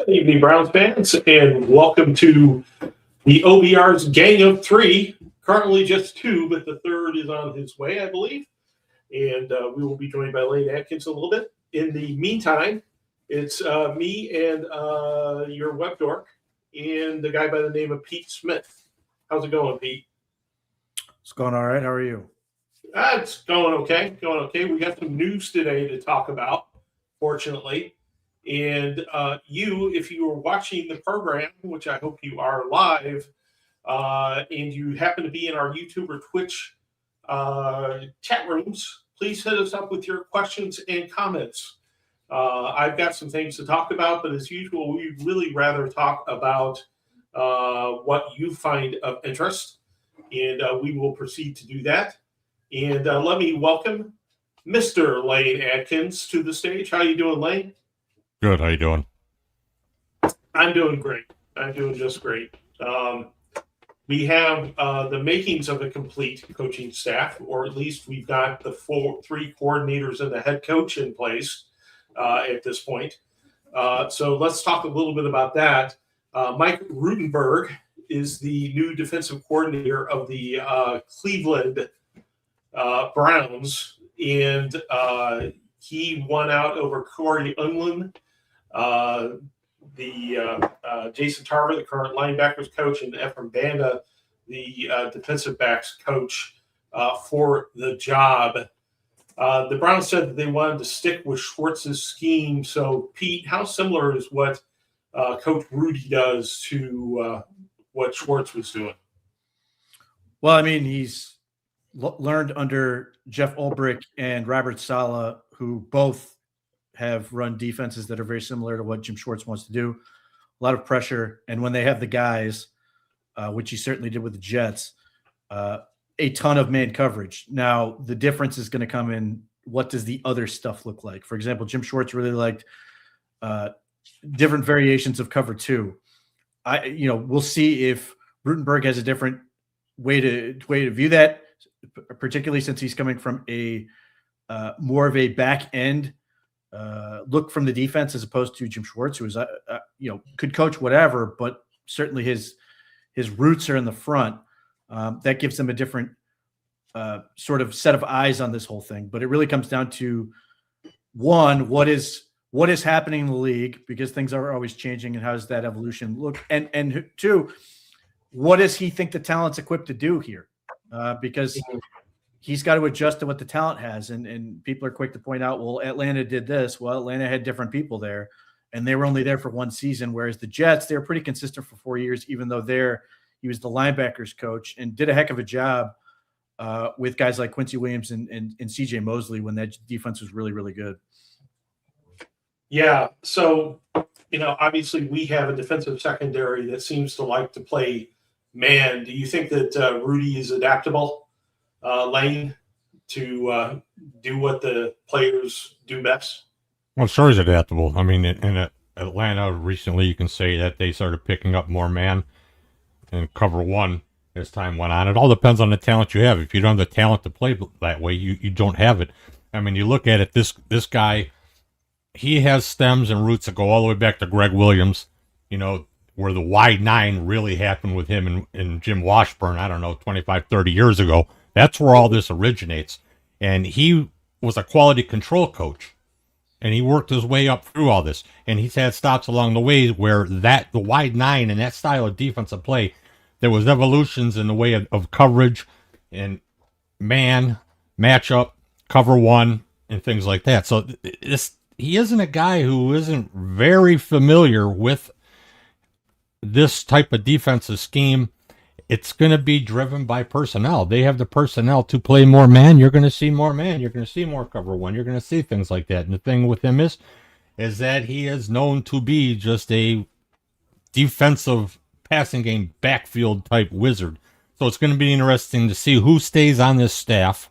Good evening, Browns fans, and welcome to the OBR's Gang of Three. Currently just two, but the third is on his way, I believe. And we will be joined by Lane Atkins a little bit. In the meantime, it's me and your web dork and the guy by the name of Pete Smith. How's it going, Pete? It's going all right. How are you? It's going okay. Going okay. We got some news today to talk about, fortunately. And if you were watching the program, which I hope you are live, and you happen to be in our YouTube or Twitch chat rooms, please hit us up with your questions and comments. I've got some things to talk about, but as usual, we'd really rather talk about what you find of interest, and we will proceed to do that. And let me welcome Mr. Lane Atkins to the stage. How you doing, Lane? Good. How you doing? I'm doing great. I'm doing just great. We have the makings of a complete coaching staff, or at least we've got the three coordinators and the head coach in place at this point. So let's talk a little bit about that. Mike Rutenberg is the new defensive coordinator of the Cleveland Browns, and he won out over Corey Unlin Jason Tarver, the current linebackers coach, and Ephraim Banda, the defensive backs coach, for the job. The Browns said that they wanted to stick with Schwartz's scheme. So, Pete, how similar is what Coach Rudy does to what Schwartz was doing? Well, I mean, he's learned under Jeff Ulbrich and Robert Saleh, who both have run defenses that are very similar to what Jim Schwartz wants to do. A lot of pressure. And when they have the guys, which he certainly did with the Jets, a ton of man coverage. Now, the difference is going to come in what does the other stuff look like. For example, Jim Schwartz really liked different variations of cover two. We'll see if Rutenberg has a different way to view that, particularly since he's coming from a more of a back end look from the defense as opposed to Jim Schwartz, who is could coach whatever, but certainly his roots are in the front. That gives them a different sort of set of eyes on this whole thing. But it really comes down to one, what is happening in the league, because things are always changing, and how does that evolution look? And two, what does he think the talent's equipped to do here? Because he's got to adjust to what the talent has. And people are quick to point out, well, Atlanta did this. Well, Atlanta had different people there, and they were only there for one season, whereas the Jets, they were pretty consistent for 4 years, even though he was the linebackers coach and did a heck of a job with guys like Quincy Williams and CJ Mosley when that defense was really, really good. Yeah. So, obviously we have a defensive secondary that seems to like to play man. Do you think that Rudy is adaptable, Lane, to do what the players do best? Well, sure he's adaptable. I mean, in Atlanta recently, you can say that they started picking up more man and cover one as time went on. It all depends on the talent you have. If you don't have the talent to play that way, you don't have it. I mean, you look at it, this guy, he has stems and roots that go all the way back to Greg Williams, where the wide nine really happened with him and Jim Washburn, I don't know, 25, 30 years ago. That's where all this originates. And he was a quality control coach. And he worked his way up through all this. And he's had stops along the way where the wide nine and that style of defensive play, there was evolutions in the way of coverage and man, matchup, cover one, and things like that. So he isn't a guy who isn't very familiar with this type of defensive scheme. It's going to be driven by personnel. They have the personnel to play more man. You're going to see more man. You're going to see more cover one. You're going to see things like that. And the thing with him is that he is known to be just a defensive passing game backfield type wizard. So it's going to be interesting to see who stays on this staff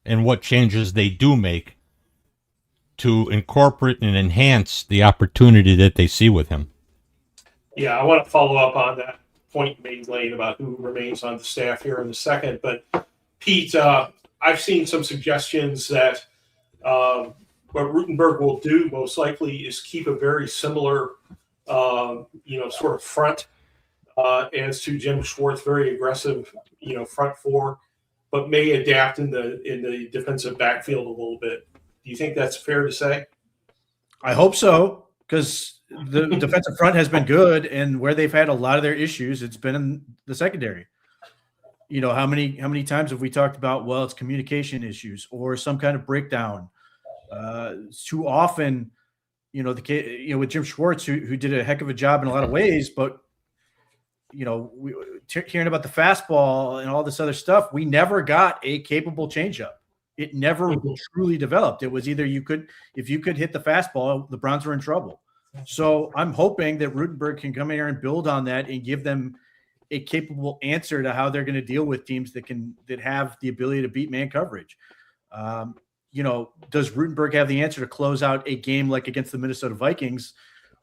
and what changes they do make to incorporate and enhance the opportunity that they see with him. Yeah, I want to follow up on that point made, Lane, about who remains on the staff here in a second. But Pete, I've seen some suggestions that what Rutenberg will do most likely is keep a very similar, sort of front as to Jim Schwartz, very aggressive, front four, but may adapt in the defensive backfield a little bit. Do you think that's fair to say? I hope so, because the defensive front has been good, and where they've had a lot of their issues, it's been in the secondary. How many times have we talked about, well, it's communication issues or some kind of breakdown? Too often, with Jim Schwartz, who did a heck of a job in a lot of ways, but hearing about the fastball and all this other stuff, we never got a capable changeup. It never truly developed. It was either if you could hit the fastball, the Browns were in trouble. So I'm hoping that Rutenberg can come in here and build on that and give them a capable answer to how they're going to deal with teams that have the ability to beat man coverage. Does Rutenberg have the answer to close out a game like against the Minnesota Vikings,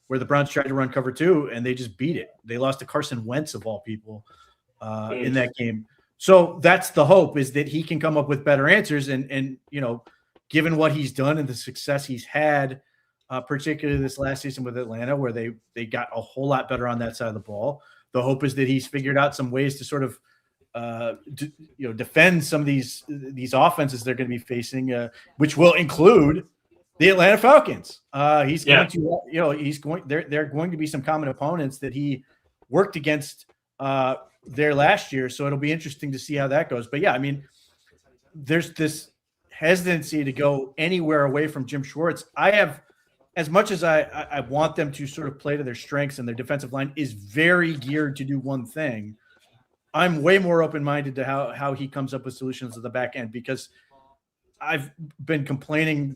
where the Browns tried to run cover two and they just beat it? They lost to Carson Wentz of all people in that game. So that's the hope, is that he can come up with better answers. And given what he's done and the success he's had, particularly this last season with Atlanta, where they got a whole lot better on that side of the ball, the hope is that he's figured out some ways to sort of defend some of these offenses they're going to be facing, which will include The Atlanta Falcons. He's Yeah. going to, he's going. They're going to be some common opponents that he worked against there last year. So it'll be interesting to see how that goes. But yeah, I mean, there's this hesitancy to go anywhere away from Jim Schwartz. I have, as much as I want them to sort of play to their strengths, and their defensive line is very geared to do one thing. I'm way more open-minded to how he comes up with solutions at the back end, because I've been complaining,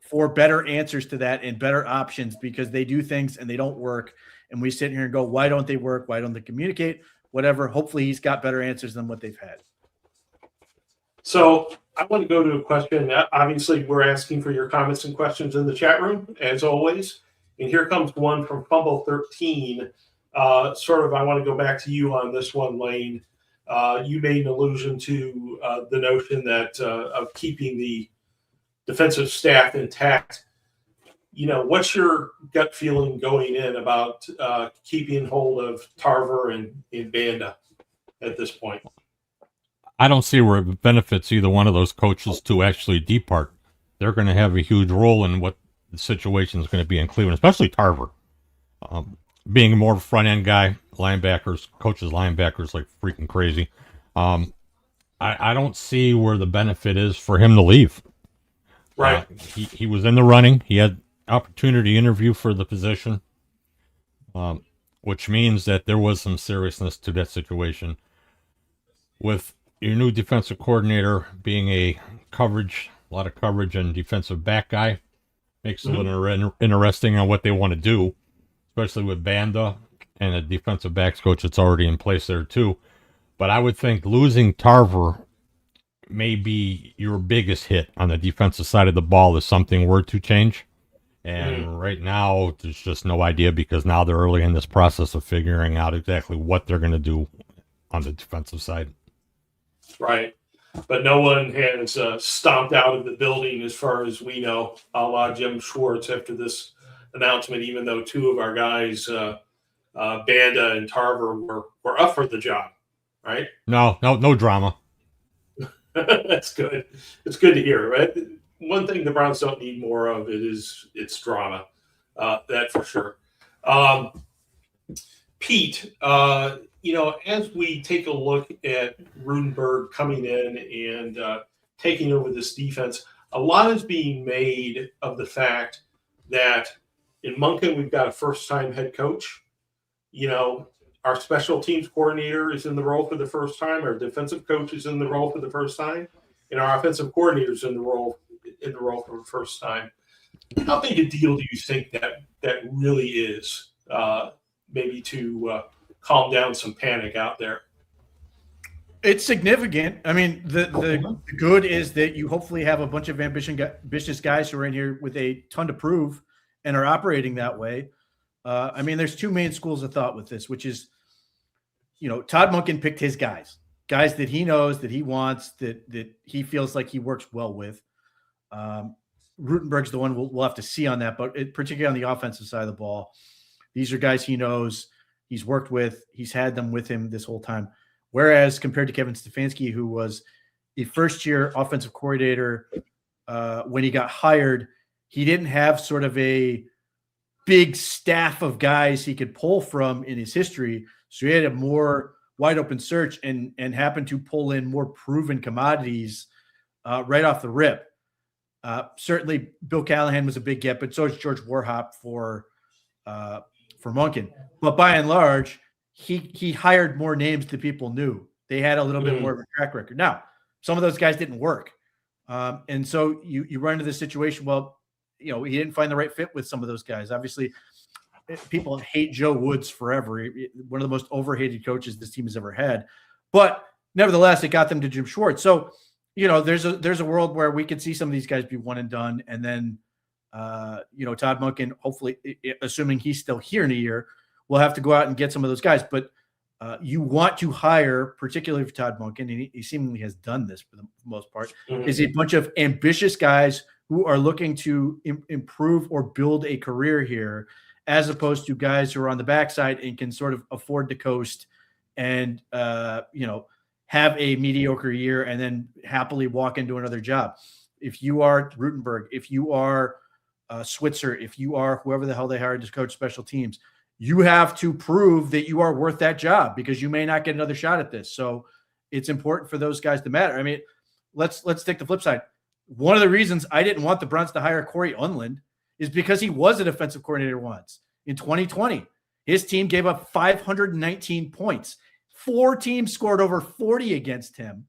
for better answers to that and better options, because they do things and they don't work. And we sit here and go, why don't they work? Why don't they communicate? Whatever. Hopefully he's got better answers than what they've had. So I want to go to a question. Obviously, we're asking for your comments and questions in the chat room, as always. And here comes one from Fumble 13. I want to go back to you on this one, Lane. You made an allusion to the notion that of keeping the defensive staff intact. What's your gut feeling going in about keeping hold of Tarver and Banda at this point? I don't see where it benefits either one of those coaches to actually depart. They're going to have a huge role in what the situation is going to be in Cleveland, especially Tarver. Being a more front-end guy, coaches linebackers like freaking crazy. I don't see where the benefit is for him to leave. Right. He was in the running. He had opportunity to interview for the position, which means that there was some seriousness to that situation. With your new defensive coordinator being a lot of coverage and defensive back guy, makes it a little interesting on what they want to do, especially with Banda and a defensive backs coach that's already in place there too. But I would think losing Tarver may be your biggest hit on the defensive side of the ball if something were to change. And right now, there's just no idea, because now they're early in this process of figuring out exactly what they're going to do on the defensive side. Right. But no one has stomped out of the building, as far as we know, a la Jim Schwartz, after this announcement, even though two of our guys, Banda and Tarver, were up for the job, right? No drama. That's good. It's good to hear, right? One thing the Browns don't need more of it's drama. That for sure. Pete, as we take a look at Rudenberg coming in and taking over this defense, a lot is being made of the fact that in Monken, we've got a first-time head coach. Our special teams coordinator is in the role for the first time. Our defensive coach is in the role for the first time. And our offensive coordinator is in the role for the first time. How big a deal do you think that really is, maybe to calm down some panic out there? It's significant. I mean, the good is that you hopefully have a bunch of ambitious guys who are in here with a ton to prove and are operating that way. There's two main schools of thought with this, which is, Todd Monken picked his guys that he knows, that he wants, that he feels like he works well with. Rutenberg's the one we'll have to see on that, but particularly on the offensive side of the ball, these are guys he knows, he's worked with, he's had them with him this whole time. Whereas compared to Kevin Stefanski, who was a first-year offensive coordinator, when he got hired, he didn't have sort of a big staff of guys he could pull from in his history. So he had a more wide open search and happened to pull in more proven commodities right off the rip. Certainly Bill Callahan was a big get, but so is George Warhop for Monken. But by and large, he hired more names that people knew. They had a little bit more of a track record. Now, some of those guys didn't work. And so you run into this situation. Well, he didn't find the right fit with some of those guys. Obviously, people hate Joe Woods forever. One of the most overhated coaches this team has ever had. But nevertheless, it got them to Jim Schwartz. So, there's a world where we could see some of these guys be one and done. And then, Todd Monken, hopefully, assuming he's still here in a year, will have to go out and get some of those guys. But you want to hire, particularly for Todd Monken, and he seemingly has done this for the most part, is a bunch of ambitious guys who are looking to improve or build a career here, as opposed to guys who are on the backside and can sort of afford to coast and, have a mediocre year and then happily walk into another job. if you are Rutenberg, if you are Switzer, if you are whoever the hell they hired to coach special teams, you have to prove that you are worth that job because you may not get another shot at this. So it's important for those guys to matter. I mean, let's take the flip side. One of the reasons I didn't want the Browns to hire Corey Unland is because he was a defensive coordinator once in 2020. His team gave up 519 points. 4 teams scored over 40 against him,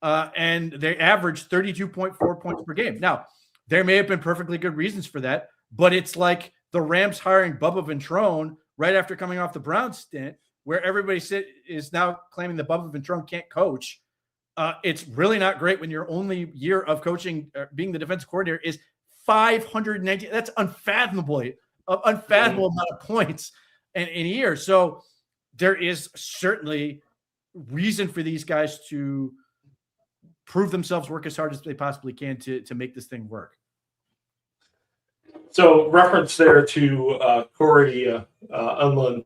and they averaged 32.4 points per game. Now, there may have been perfectly good reasons for that, but it's like the Rams hiring Bubba Ventrone right after coming off the Browns stint, where everybody is now claiming that Bubba Ventrone can't coach. It's really not great when your only year of coaching, being the defensive coordinator, is 519. That's unfathomable amount of points in a year. So there is certainly reason for these guys to prove themselves, work as hard as they possibly can to make this thing work. So reference there to Corey Unland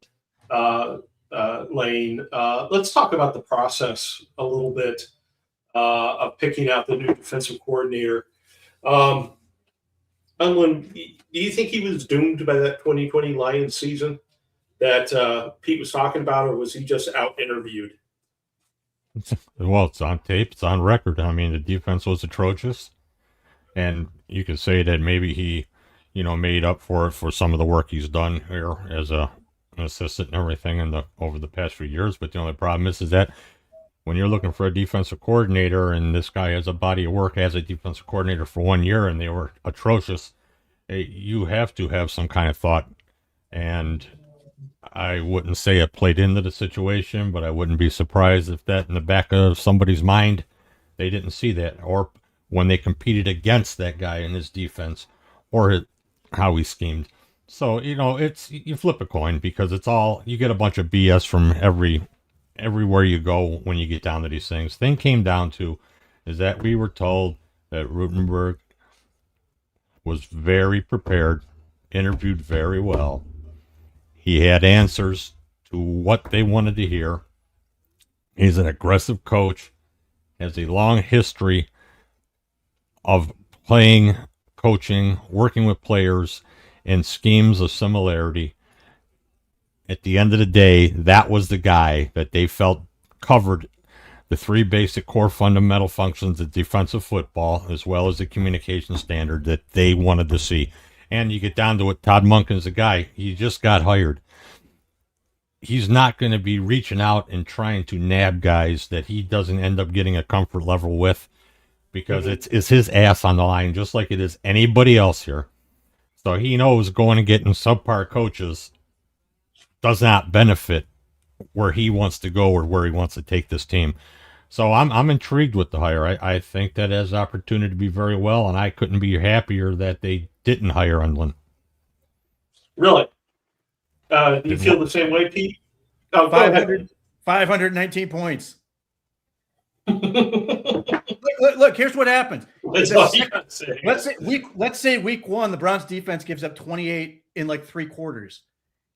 Lane. Let's talk about the process a little bit of picking out the new defensive coordinator. Unland, do you think he was doomed by that 2020 Lions season that Pete was talking about, or was he just out-interviewed? Well, it's on tape. It's on record. I mean, the defense was atrocious. And you could say that maybe he, made up for it for some of the work he's done here as an assistant and everything over the past few years. But the only problem is that when you're looking for a defensive coordinator and this guy has a body of work as a defensive coordinator for 1 year and they were atrocious, you have to have some kind of thought. And I wouldn't say it played into the situation, but I wouldn't be surprised if that in the back of somebody's mind, they didn't see that, or when they competed against that guy in his defense, or how he schemed. So, you flip a coin because it's all, you get a bunch of BS from everywhere you go when you get down to these things. Thing came down to is that we were told that Rutenberg was very prepared, interviewed very well. He had answers to what they wanted to hear. He's an aggressive coach, has a long history of playing, coaching, working with players in schemes of similarity. At the end of the day, that was the guy that they felt covered the 3 basic core fundamental functions of defensive football, as well as the communication standard that they wanted to see. And you get down to it, Todd Monken's a guy. He just got hired. He's not going to be reaching out and trying to nab guys that he doesn't end up getting a comfort level with, because it's his ass on the line, just like it is anybody else here. So he knows going and getting subpar coaches does not benefit where he wants to go or where he wants to take this team. So I'm intrigued with the hire. I think that has opportunity to be very well, and I couldn't be happier that they didn't hire Unland. Really? Do you feel the same way, Pete? Oh, 519 points. Look, here's what happens. That's all you gotta say. Let's say week 1, the Browns defense gives up 28 in like 3 quarters.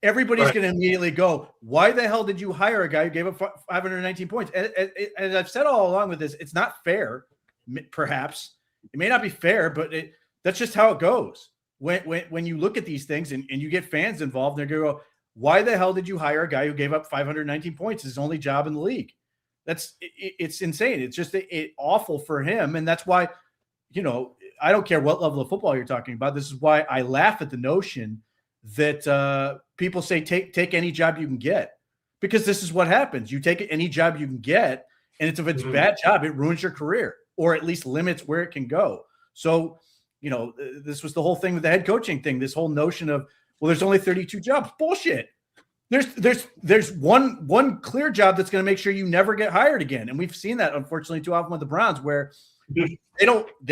Everybody's going to immediately go, why the hell did you hire a guy who gave up 519 points? And I've said all along with this, it's not fair, perhaps. It may not be fair, but that's just how it goes. When you look at these things and you get fans involved, they're going to go, why the hell did you hire a guy who gave up 519 points? His only job in the league. It's insane. It's just awful for him. And that's why, I don't care what level of football you're talking about. This is why I laugh at the notion that people say take any job you can get, because this is what happens. You take any job you can get, and if it's a bad job, it ruins your career, or at least limits where it can go. So, this was the whole thing with the head coaching thing, this whole notion of, well, there's only 32 jobs. Bullshit. There's one clear job that's going to make sure you never get hired again. And we've seen that, unfortunately, too often with the Browns, where they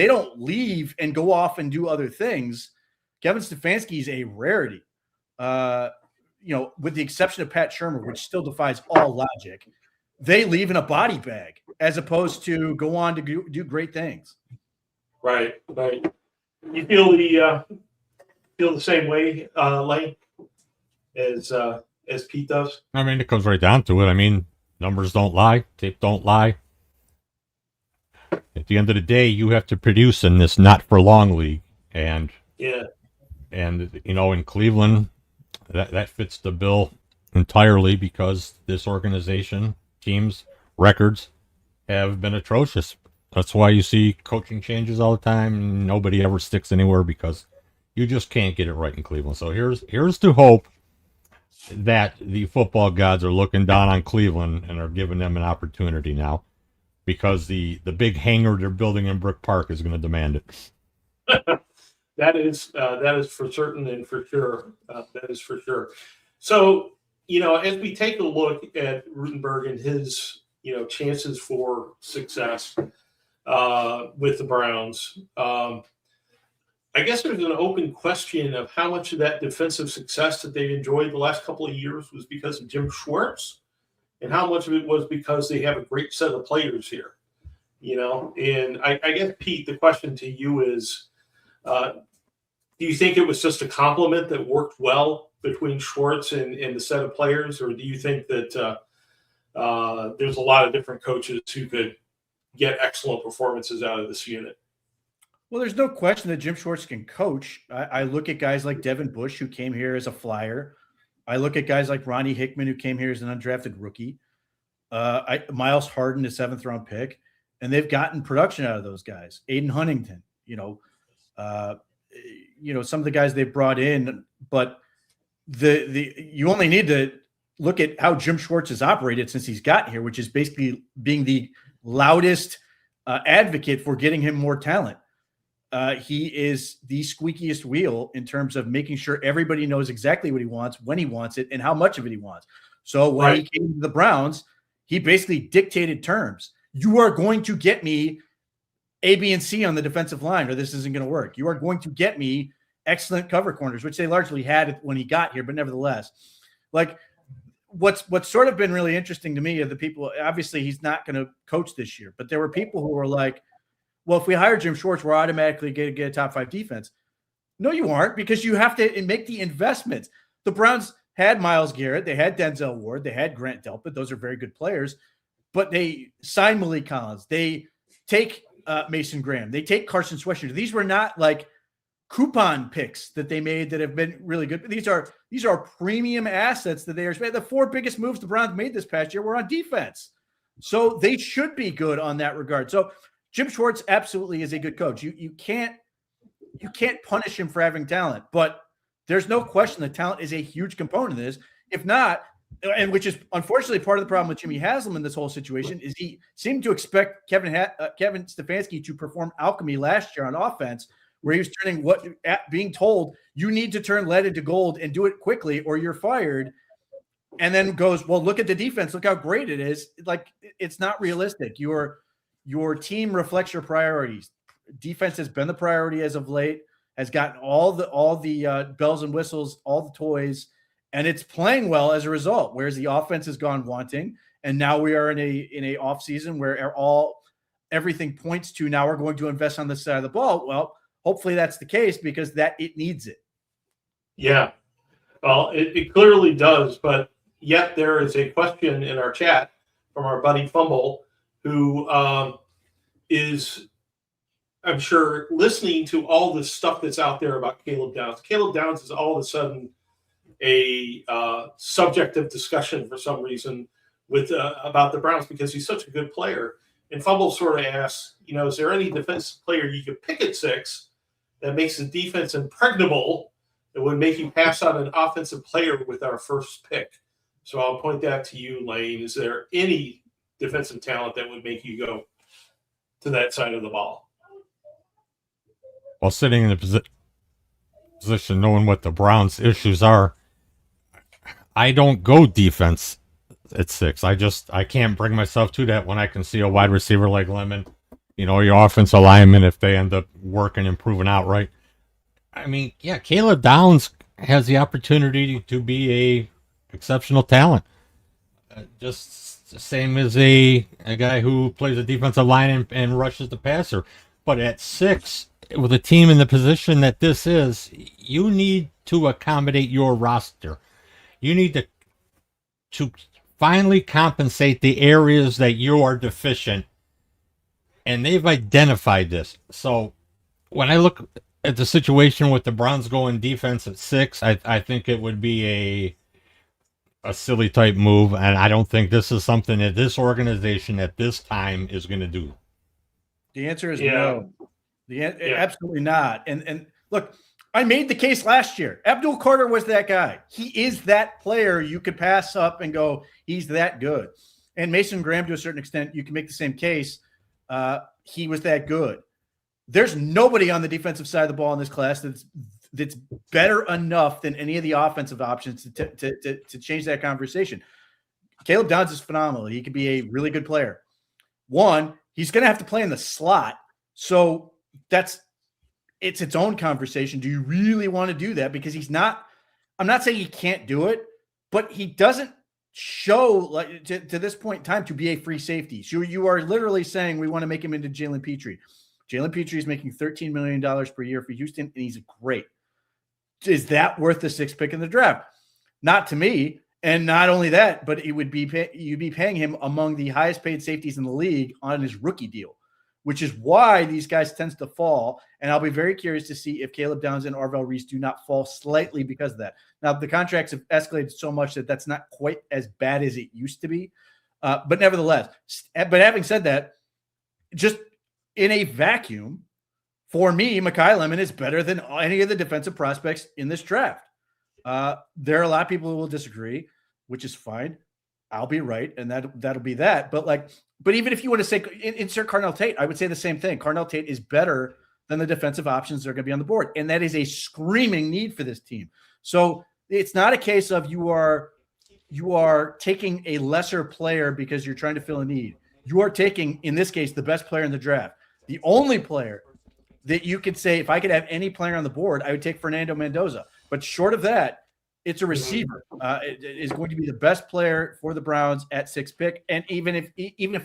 don't leave and go off and do other things. Kevin Stefanski is a rarity, with the exception of Pat Shurmur, which still defies all logic. They leave in a body bag as opposed to go on to do great things. Right. You feel the same way, Lane, as Pete does? I mean, it comes right down to it. I mean, numbers don't lie, tape don't lie. At the end of the day, you have to produce in this not for long league, and Yeah. in Cleveland, that fits the bill entirely because this organization, teams, records have been atrocious. That's why you see coaching changes all the time. And nobody ever sticks anywhere because you just can't get it right in Cleveland. So here's to hope that the football gods are looking down on Cleveland and are giving them an opportunity now, because the big hangar they're building in Brook Park is going to demand it. That is for certain and for sure. That is for sure. So, as we take a look at Rutenberg and his, chances for success with the Browns, I guess there's an open question of how much of that defensive success that they've enjoyed the last couple of years was because of Jim Schwartz, and how much of it was because they have a great set of players here. And I guess, Pete, the question to you is, do you think it was just a compliment that worked well between Schwartz and the set of players, or do you think that there's a lot of different coaches who could get excellent performances out of this unit? Well, there's no question that Jim Schwartz can coach. I look at guys like Devin Bush, who came here as a flyer. I look at guys like Ronnie Hickman, who came here as an undrafted rookie. Miles Harden, a 7th-round pick, and they've gotten production out of those guys. Aiden Huntington, some of the guys they brought in, but you only need to look at how Jim Schwartz has operated since he's gotten here, which is basically being the loudest advocate for getting him more talent. He is the squeakiest wheel in terms of making sure everybody knows exactly what he wants, when he wants it, and how much of it he wants. So when he came to the Browns, he basically dictated terms. You are going to get me A, B, and C on the defensive line, or this isn't going to work. You are going to get me excellent cover corners, which they largely had when he got here, but nevertheless, like what's sort of been really interesting to me are the people. Obviously, he's not going to coach this year, but there were people who were like, well, if we hire Jim Schwartz, we're automatically going to get a top 5 defense. No, you aren't, because you have to make the investments. The Browns had Myles Garrett. They had Denzel Ward. They had Grant Delpit. Those are very good players. But they signed Malik Collins. They take Mason Graham. They take Carson Sweatshirt. These were not like coupon picks that they made that have been really good. These are premium assets that they are. The 4 biggest moves the Browns made this past year were on defense. So they should be good on that regard. So Jim Schwartz absolutely is a good coach. You can't punish him for having talent, but there's no question that talent is a huge component of this. If not, and which is unfortunately part of the problem with Jimmy Haslam in this whole situation, is he seemed to expect Kevin Stefanski to perform alchemy last year on offense, where he was being told you need to turn lead into gold and do it quickly or you're fired. And then goes, well, look at the defense. Look how great it is. Like, it's not realistic. Your team reflects your priorities. Defense has been the priority as of late, has gotten all the bells and whistles, all the toys, and it's playing well as a result. Whereas the offense has gone wanting, and now we are in a off season where everything points to now we're going to invest on this side of the ball. Well, hopefully that's the case, because it needs it. Yeah, well, it clearly does, but yet there is a question in our chat from our buddy Fumble, who is, I'm sure, listening to all the stuff that's out there about Caleb Downs. Caleb Downs is all of a sudden a subject of discussion for some reason about the Browns because he's such a good player. And Fumble sort of asks, is there any defensive player you could pick at 6 that makes the defense impregnable that would make you pass on an offensive player with our first pick? So I'll point that to you, Lane. Is there any defensive talent that would make you go to that side of the ball? While sitting in the position, knowing what the Browns' issues are, I don't go defense at 6. I can't bring myself to that when I can see a wide receiver like Lemon, your offensive lineman, if they end up working and proving outright. I mean, yeah, Caleb Downs has the opportunity to be a exceptional talent. Just the same as a guy who plays a defensive line and rushes the passer. But at 6, with a team in the position that this is, you need to accommodate your roster. You need to finally compensate the areas that you are deficient and they've identified this. So when I look at the situation with the Browns going defense at 6, I think it would be a silly type move, and I don't think this is something that this organization at this time is going to do. The answer is Yeah. no. Absolutely not. And look, I made the case last year. Abdul Carter was that guy. He is that player you could pass up and go, he's that good. And Mason Graham, to a certain extent, you can make the same case. He was that good. There's nobody on the defensive side of the ball in this class that's better enough than any of the offensive options to change that conversation. Caleb Downs is phenomenal. He could be a really good player. One, he's going to have to play in the slot. So it's its own conversation. Do you really want to do that? Because I'm not saying he can't do it, but he doesn't show like to this point in time to be a free safety. So you are literally saying we want to make him into Jalen Petrie. Jalen Petrie is making $13 million per year for Houston, and he's great. Is that worth the 6th pick in the draft? Not to me. And not only that, but you'd be paying him among the highest paid safeties in the league on his rookie deal, which is why these guys tend to fall. And I'll be very curious to see if Caleb Downs and Arvell Reese do not fall slightly because of that. Now, the contracts have escalated so much that that's not quite as bad as it used to be. But nevertheless, but having said that, just in a vacuum, for me, Mekhi Lemon is better than any of the defensive prospects in this draft. There are a lot of people who will disagree, which is fine. I'll be right, and that'll be that. But even if you want to say insert Carnell Tate, I would say the same thing. Carnell Tate is better than the defensive options that are going to be on the board, and that is a screaming need for this team. So it's not a case of you are taking a lesser player because you're trying to fill a need. You are taking, in this case, the best player in the draft. The only player that you could say, if I could have any player on the board, I would take Fernando Mendoza. But short of that, it's a receiver. It is going to be the best player for the Browns at 6th pick. And even if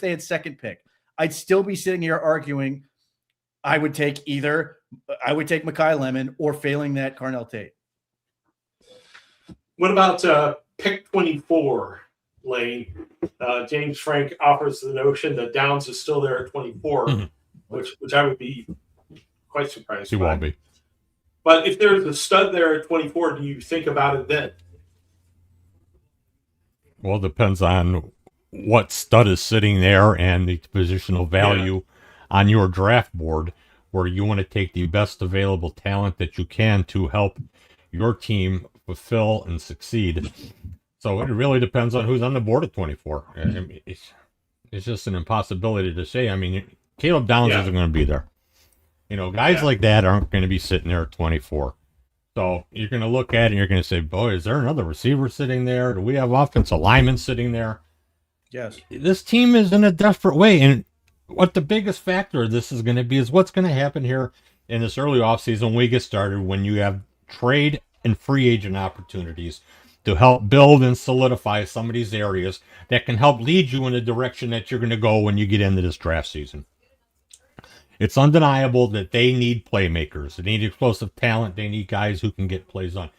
they had 2nd pick, I'd still be sitting here arguing I would take Mekhi Lemon or failing that Carnell Tate. What about pick 24, Lane? James Frank offers the notion that Downs is still there at 24, which I would be quite surprised. He won't be. But if there's a stud there at 24, do you think about it then? Well, it depends on what stud is sitting there and the positional value on your draft board, where you want to take the best available talent that you can to help your team fulfill and succeed. So it really depends on who's on the board at 24. I mean, it's just an impossibility to say. I mean, Caleb Downs isn't going to be there. Guys like that aren't going to be sitting there at 24. So you're going to look at it and you're going to say, boy, is there another receiver sitting there? Do we have offensive linemen sitting there? Yes. This team is in a desperate way. And what the biggest factor of this is going to be is what's going to happen here in this early offseason when we get started, when you have trade and free agent opportunities to help build and solidify some of these areas that can help lead you in the direction that you're going to go when you get into this draft season. It's undeniable that they need playmakers. They need explosive talent. They need guys who can get plays on.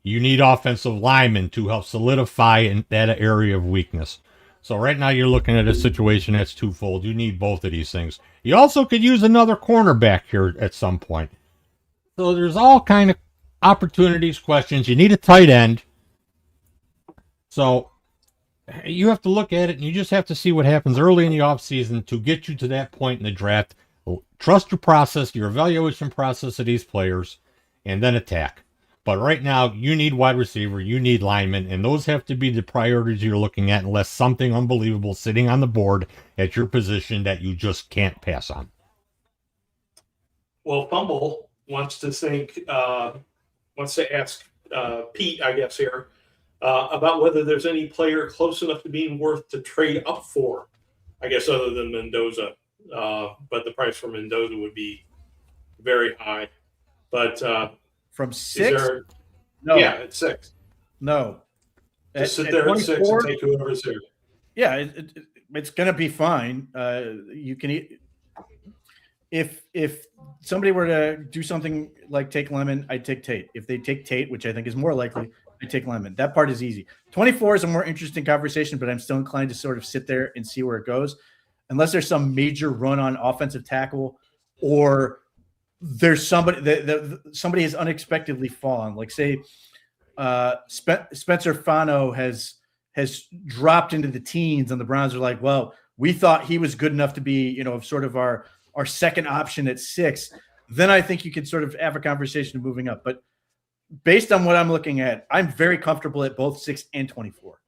You need offensive linemen to help solidify in that area of weakness. So right now you're looking at a situation that's twofold. You need both of these things. You also could use another cornerback here at some point. So there's all kind of opportunities, questions. You need a tight end. So you have to look at it, and you just have to see what happens early in the offseason to get you to that point in the draft. Trust your process, your evaluation process of these players, and then attack. But right now, you need wide receiver, you need linemen, and those have to be the priorities you're looking at unless something unbelievable sitting on the board at your position that you just can't pass on. Well, Fumble wants to ask Pete, I guess, here, about whether there's any player close enough to being worth to trade up for, I guess, other than Mendoza. But the price for Mendoza would be very high. But from 6? No. Yeah, at 6. No. Just sit there at 6 and take whoever's there. Yeah, it's going to be fine. You can if somebody were to do something like take Lemon, I'd take Tate. If they take Tate, which I think is more likely, I'd take Lemon. That part is easy. 24 is a more interesting conversation, but I'm still inclined to sort of sit there and see where it goes. unless there's some major run on offensive tackle or there's somebody that somebody has unexpectedly fallen. Like say Spencer Fano has dropped into the teens, and the Browns are like, well, we thought he was good enough to be, sort of our second option at 6. Then I think you can sort of have a conversation of moving up. But based on what I'm looking at, I'm very comfortable at both 6 and 24.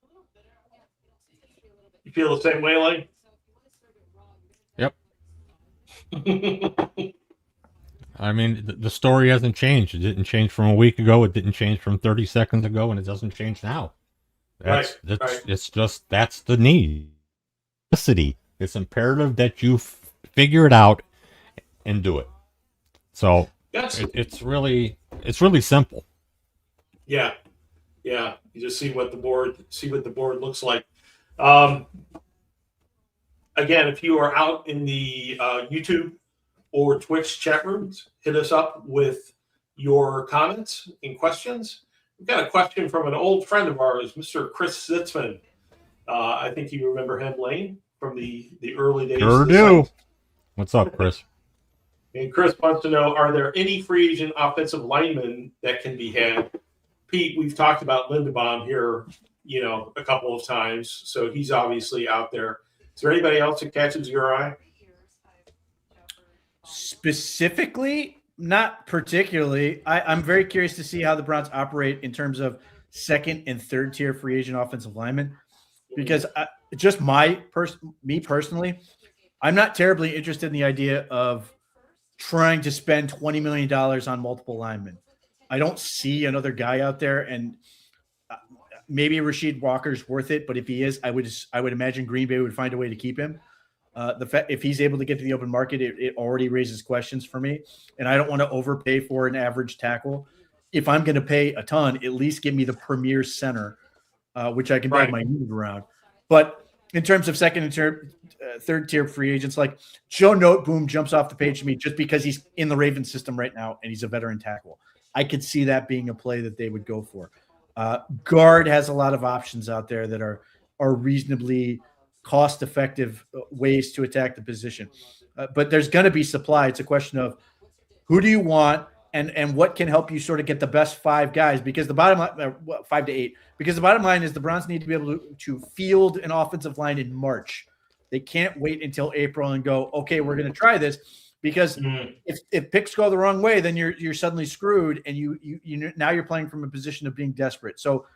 You feel the same way, Lane? Yep. I mean, the story hasn't changed. It didn't change from a week ago. It didn't change from 30 seconds ago, and it doesn't change now. Right. It's just, that's the need. It's imperative that you figure it out and do it. So it's really simple. Yeah. You just see what the board looks like. Again, if you are out in the YouTube or Twitch chat rooms, hit us up with your comments and questions. We've got a question from an old friend of ours, Mr. Chris Sitzman. I think you remember him, Lane, from the early days. Sure do. What's up, Chris? And Chris wants to know, are there any free agent offensive linemen that can be had? Pete, we've talked about Lindebaum here, a couple of times, so he's obviously out there. Is there anybody else that catches your eye? Specifically, not particularly. I'm very curious to see how the Browns operate in terms of second and third tier free agent offensive linemen, because me personally, I'm not terribly interested in the idea of trying to spend $20 million on multiple linemen. I don't see another guy out there, and maybe Rasheed Walker's worth it, but if he is, I would imagine Green Bay would find a way to keep him. If he's able to get to the open market, it already raises questions for me, and I don't want to overpay for an average tackle. If I'm going to pay a ton, at least give me the premier center, which I can build my unit around. But in terms of second and third tier free agents, like Joe Noteboom jumps off the page to me just because he's in the Ravens system right now and he's a veteran tackle. I could see that being a play that they would go for. Guard has a lot of options out there that are reasonably cost-effective ways to attack the position. But there's going to be supply. It's a question of who do you want and what can help you sort of get the best 5 guys, because the bottom line, 5 to 8, because the bottom line is the Browns need to be able to field an offensive line in March. They can't wait until April and go, okay, we're going to try this, because if picks go the wrong way, then you're suddenly screwed, and you now you're playing from a position of being desperate. So,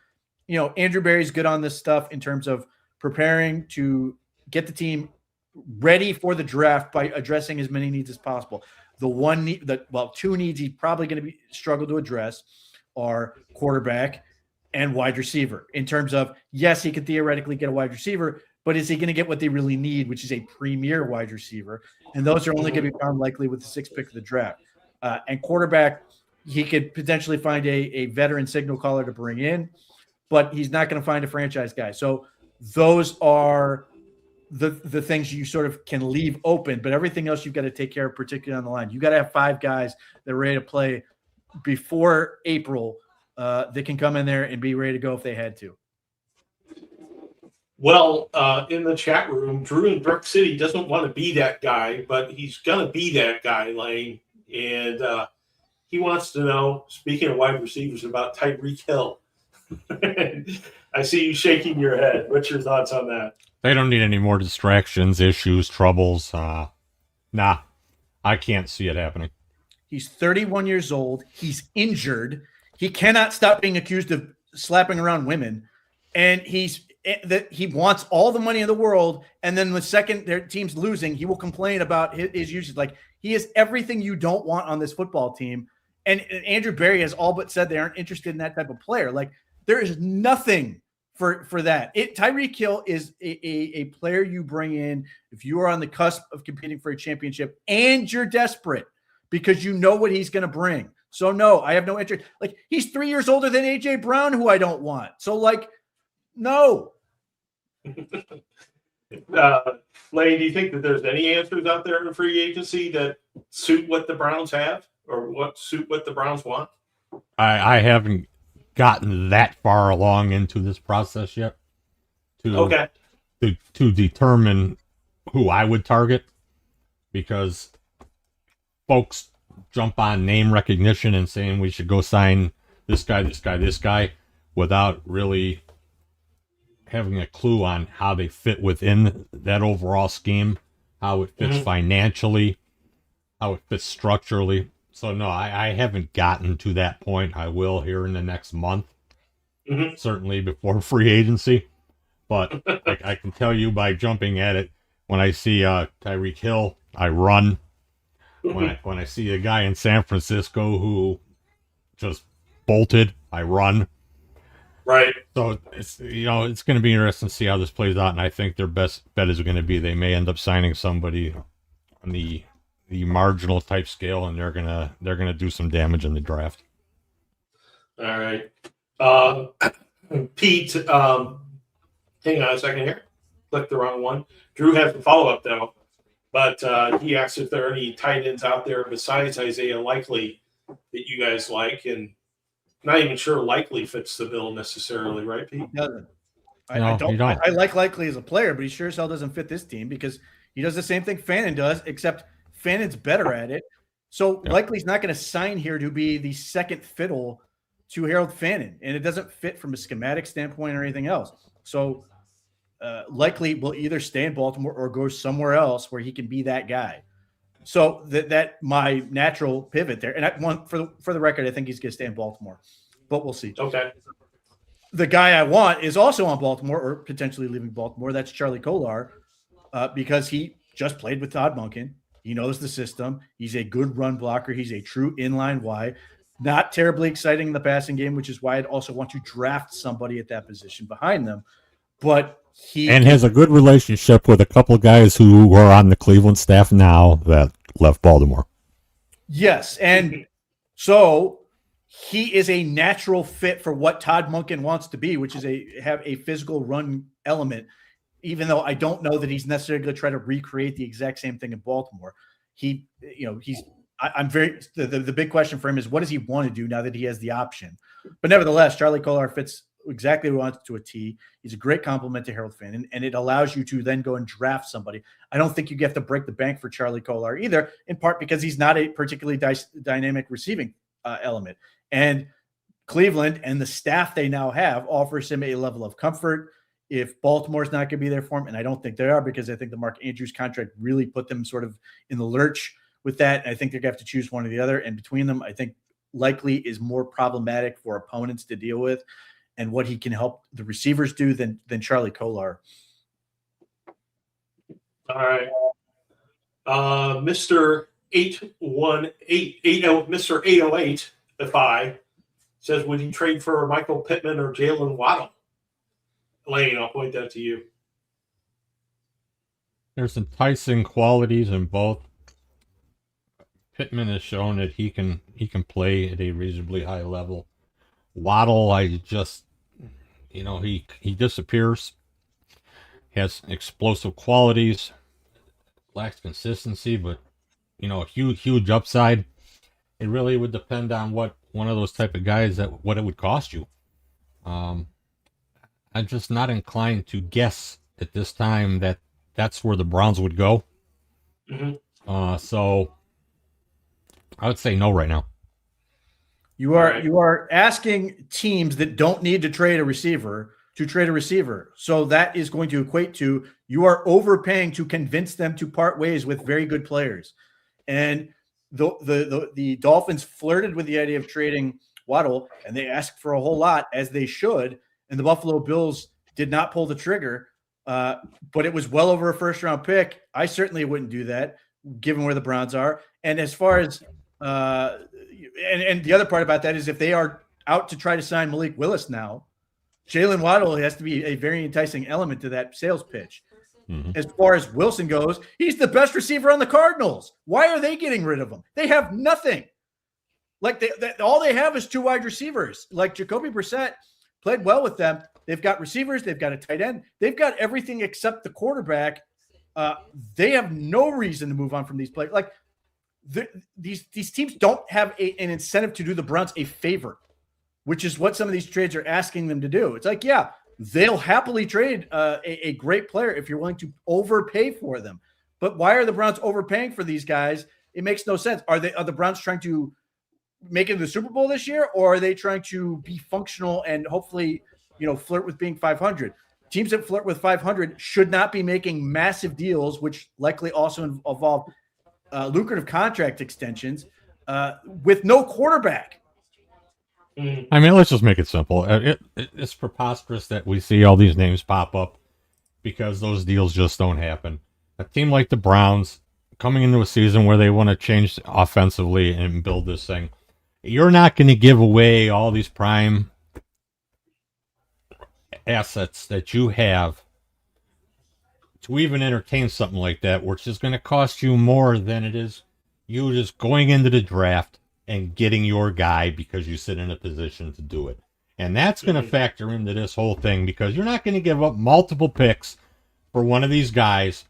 Andrew Berry's good on this stuff in terms of preparing to get the team ready for the draft by addressing as many needs as possible. Two needs he's probably going to struggle to address are quarterback and wide receiver. In terms of, yes, he could theoretically get a wide receiver, but is he going to get what they really need, which is a premier wide receiver? And those are only going to be found likely with the 6th pick of the draft. And quarterback, he could potentially find a veteran signal caller to bring in, but he's not going to find a franchise guy. So those are the things you sort of can leave open, but everything else you've got to take care of, particularly on the line. You got to have 5 guys that are ready to play before April that can come in there and be ready to go if they had to. Well, in the chat room, Drew in Brick City doesn't want to be that guy, but he's going to be that guy, Lane. And he wants to know, speaking of wide receivers, about Tyreek Hill. I see you shaking your head. What's your thoughts on that? They don't need any more distractions, issues, troubles. Nah, I can't see it happening. He's 31 years old. He's injured. He cannot stop being accused of slapping around women. And he wants all the money in the world. And then the second their team's losing, he will complain about his usage. Like, he is everything you don't want on this football team. And Andrew Berry has all but said they aren't interested in that type of player. Like, there is nothing for that. Tyreek Hill is a player you bring in if you are on the cusp of competing for a championship and you're desperate because you know what he's going to bring. So no, I have no interest. Like, he's 3 years older than AJ Brown, who I don't want. So, like, no. Lane, do you think that there's any answers out there in free agency that suit what the Browns have or suit what the Browns want? I haven't gotten that far along into this process yet to determine who I would target, because folks jump on name recognition and saying we should go sign this guy, this guy, this guy, without really having a clue on how they fit within that overall scheme, how it fits financially, how it fits structurally. So no, I haven't gotten to that point. I will here in the next month, certainly before free agency. But I can tell you by jumping at it, when I see Tyreek Hill, I run. When I see a guy in San Francisco who just bolted, I run. Right. So it's it's going to be interesting to see how this plays out, and I think their best bet is going to be they may end up signing somebody on the marginal type scale, and they're gonna do some damage in the draft. All right. Pete, hang on a second here. Click the wrong one. Drew has a follow up though, but he asked if there are any tight ends out there besides Isaiah Likely that you guys like, and not even sure Likely fits the bill necessarily, right, Pete? He doesn't. No, you don't. I like Likely as a player, but he sure as hell doesn't fit this team because he does the same thing Fannin does, except Fannon's better at it. So Likely's not going to sign here to be the second fiddle to Harold Fannin, and it doesn't fit from a schematic standpoint or anything else. So Likely will either stay in Baltimore or go somewhere else where he can be that guy. So that my natural pivot there, and I want for the record, I think he's going to stay in Baltimore, but we'll see. Okay. The guy I want is also on Baltimore or potentially leaving Baltimore. That's Charlie Kolar, because he just played with Todd Monken. He knows the system. He's a good run blocker. He's a true inline Y. Not terribly exciting in the passing game, which is why I'd also want to draft somebody at that position behind them. But he has a good relationship with a couple of guys who are on the Cleveland staff now that left Baltimore. Yes, and so he is a natural fit for what Todd Monken wants to be, which is have a physical run element. Even though I don't know that he's necessarily going to try to recreate the exact same thing in Baltimore. I'm very the big question for him is what does he want to do now that he has the option? But nevertheless, Charlie Kolar fits exactly what he wants to a T. He's a great compliment to Harold Fannin, and it allows you to then go and draft somebody. I don't think you have to break the bank for Charlie Kolar either, in part because he's not a particularly dynamic receiving element. And Cleveland and the staff they now have offers him a level of comfort. If Baltimore's not going to be there for him, and I don't think they are because I think the Mark Andrews contract really put them sort of in the lurch with that. And I think they're going to have to choose one or the other. And between them, I think Likely is more problematic for opponents to deal with and what he can help the receivers do than Charlie Kolar. All right. Mr. 81880, Mr. 808, if I says, would you trade for Michael Pittman or Jalen Waddle? Lane, I'll point that to you. There's enticing qualities in both. Pittman has shown that he can play at a reasonably high level. Waddle, I just he disappears. Has explosive qualities, lacks consistency, but a huge upside. It really would depend on what one of those type of guys what it would cost you. I'm just not inclined to guess at this time that that's where the Browns would go. So I would say no right now. You are asking teams that don't need to trade a receiver to trade a receiver. So that is going to equate to you are overpaying to convince them to part ways with very good players. And the Dolphins flirted with the idea of trading Waddle, and they asked for a whole lot, as they should. And the Buffalo Bills did not pull the trigger, but it was well over a first-round pick. I certainly wouldn't do that, given where the Browns are. And as far as and the other part about that is if they are out to try to sign Malik Willis now, Jalen Waddle has to be a very enticing element to that sales pitch. As far as Wilson goes, he's the best receiver on the Cardinals. Why are they getting rid of him? They have nothing. Like all they have is two wide receivers. Like Jacoby Brissett played well with them. They've got receivers. They've got a tight end. They've got everything except the quarterback. They have no reason to move on from these players. Like these teams don't have an incentive to do the Browns a favor, which is what some of these trades are asking them to do. It's like, yeah, they'll happily trade a great player if you're willing to overpay for them. But why are the Browns overpaying for these guys? It makes no sense. Are the Browns trying to make it to the Super Bowl this year, or are they trying to be functional and hopefully, flirt with being 500? Teams that flirt with 500 should not be making massive deals, which likely also involve lucrative contract extensions with no quarterback. I mean, let's just make it simple. It's preposterous that we see all these names pop up because those deals just don't happen. A team like the Browns coming into a season where they want to change offensively and build this thing, you're not going to give away all these prime assets that you have to even entertain something like that, which is going to cost you more than it is you just going into the draft and getting your guy because you sit in a position to do it. And that's going to factor into this whole thing because you're not going to give up multiple picks for one of these guys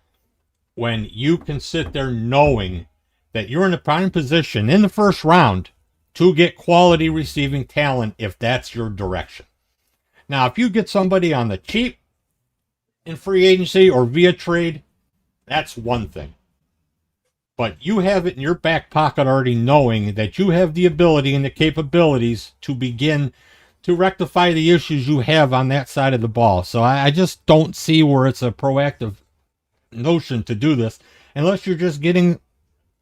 when you can sit there knowing that you're in a prime position in the first round to get quality receiving talent if that's your direction. Now, if you get somebody on the cheap in free agency or via trade, that's one thing. But you have it in your back pocket already knowing that you have the ability and the capabilities to begin to rectify the issues you have on that side of the ball. So I just don't see where it's a proactive notion to do this unless you're just getting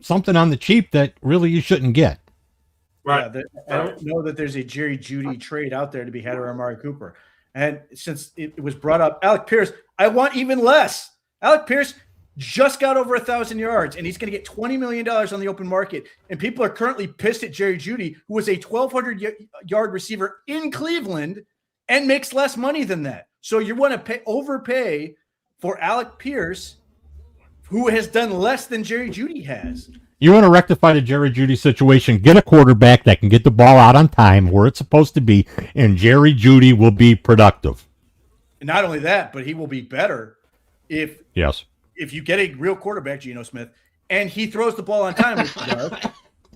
something on the cheap that really you shouldn't get. Right. Yeah, I don't know that there's a Jerry Jeudy trade out there to be had or Amari Cooper. And since it was brought up, Alec Pierce, I want even less. Alec Pierce just got over 1,000 yards, and he's going to get $20 million on the open market. And people are currently pissed at Jerry Jeudy, who was a 1,200-yard receiver in Cleveland and makes less money than that. So you want to overpay for Alec Pierce, who has done less than Jerry Jeudy has. You want to rectify the Jerry Jeudy situation, get a quarterback that can get the ball out on time where it's supposed to be, and Jerry Jeudy will be productive. And not only that, but he will be better if you get a real quarterback, Geno Smith, and he throws the ball on time, which he does,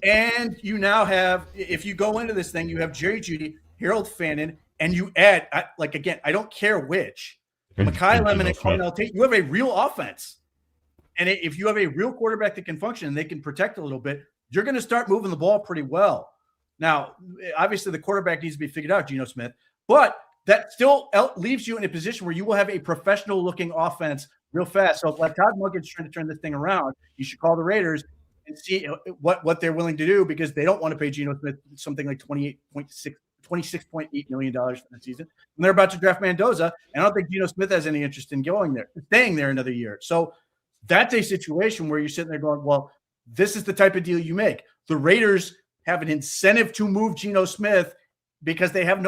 and you now have, if you go into this thing, you have Jerry Jeudy, Harold Fannin, and you add, I don't care which, Mekhi Lemon and Cornell Tate, you have a real offense. And if you have a real quarterback that can function and they can protect a little bit, you're going to start moving the ball pretty well. Now, obviously, the quarterback needs to be figured out, Geno Smith, but that still leaves you in a position where you will have a professional-looking offense real fast. So if like Todd Monken's trying to turn this thing around, you should call the Raiders and see what they're willing to do because they don't want to pay Geno Smith something like $26.8 million for the season. And they're about to draft Mendoza, and I don't think Geno Smith has any interest in staying there another year. So that's a situation where you're sitting there going, well, this is the type of deal you make. The Raiders have an incentive to move Geno Smith because they have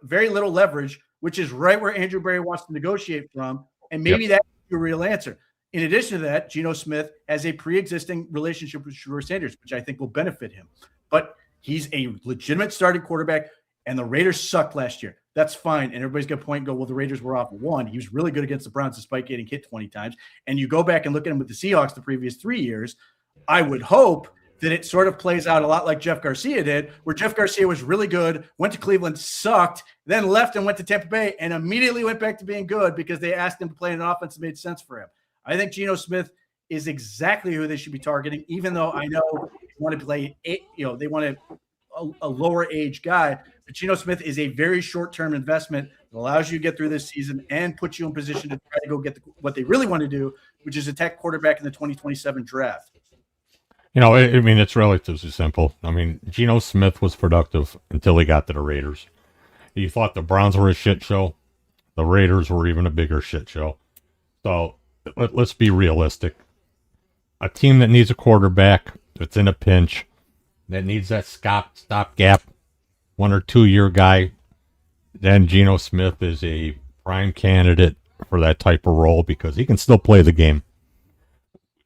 very little leverage, which is right where Andrew Berry wants to negotiate from. And maybe that's your real answer. In addition to that, Geno Smith has a pre-existing relationship with Shedeur Sanders, which I think will benefit him. But he's a legitimate starting quarterback, and the Raiders sucked last year. That's fine. And everybody's going to point and go, well, the Raiders were off one. He was really good against the Browns despite getting hit 20 times. And you go back and look at him with the Seahawks the previous 3 years, I would hope that it sort of plays out a lot like Jeff Garcia did, where Jeff Garcia was really good, went to Cleveland, sucked, then left and went to Tampa Bay, and immediately went back to being good because they asked him to play in an offense that made sense for him. I think Geno Smith is exactly who they should be targeting, even though I know they want to play, they want a lower age guy. But Geno Smith is a very short-term investment that allows you to get through this season and puts you in position to try to go get what they really want to do, which is attack quarterback in the 2027 draft. It's relatively simple. Geno Smith was productive until he got to the Raiders. You thought the Browns were a shit show. The Raiders were even a bigger shit show. So let's be realistic. A team that needs a quarterback, that's in a pinch, that needs that stopgap 1 or 2 year guy, then Geno Smith is a prime candidate for that type of role because he can still play the game.